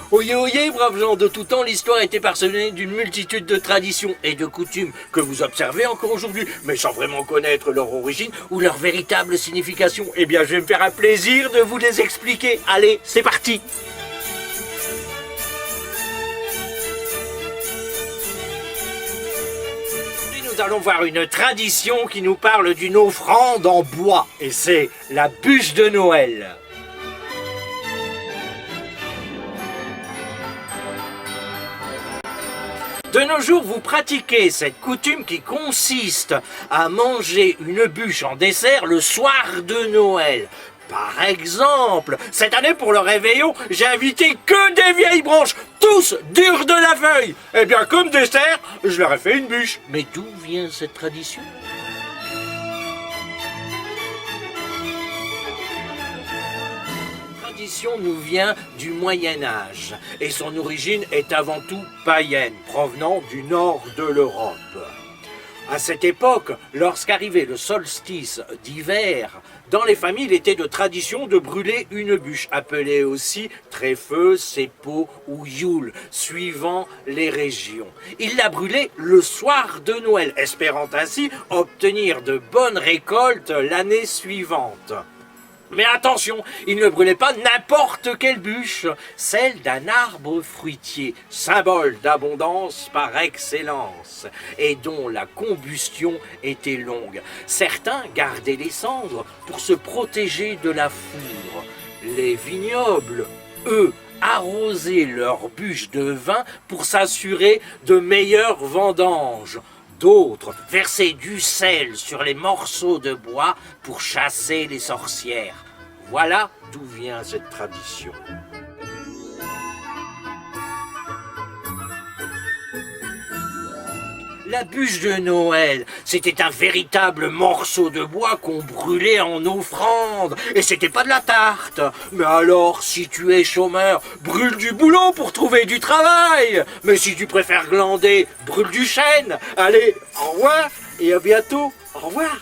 Oyez, oyez, braves gens, de tout temps, l'histoire a été parsemée d'une multitude de traditions et de coutumes que vous observez encore aujourd'hui, mais sans vraiment connaître leur origine ou leur véritable signification. Eh bien, je vais me faire un plaisir de vous les expliquer. Allez, c'est parti! Nous allons voir une tradition qui nous parle d'une offrande en bois, et c'est la bûche de Noël. De nos jours, vous pratiquez cette coutume qui consiste à manger une bûche en dessert le soir de Noël. Par exemple, cette année pour le réveillon, j'ai invité que des vieilles branches, tous durs de la feuille. Eh bien, comme dessert, je leur ai fait une bûche. Mais d'où vient cette tradition ? La tradition nous vient du Moyen-Âge et son origine est avant tout païenne, provenant du nord de l'Europe. À cette époque, lorsqu'arrivait le solstice d'hiver, dans les familles, il était de tradition de brûler une bûche, appelée aussi tréfeu, sépo ou Yule, suivant les régions. Ils la brûlaient le soir de Noël, espérant ainsi obtenir de bonnes récoltes l'année suivante. Mais attention, il ne brûlait pas n'importe quelle bûche, celle d'un arbre fruitier, symbole d'abondance par excellence, et dont la combustion était longue. Certains gardaient les cendres pour se protéger de la foudre. Les vignobles, eux, arrosaient leurs bûches de vin pour s'assurer de meilleures vendanges. D'autres versaient du sel sur les morceaux de bois pour chasser les sorcières. Voilà d'où vient cette tradition. La bûche de Noël, c'était un véritable morceau de bois qu'on brûlait en offrande. Et c'était pas de la tarte. Mais alors, si tu es chômeur, brûle du boulot pour trouver du travail. Mais si tu préfères glander, brûle du chêne. Allez, au revoir et à bientôt. Au revoir.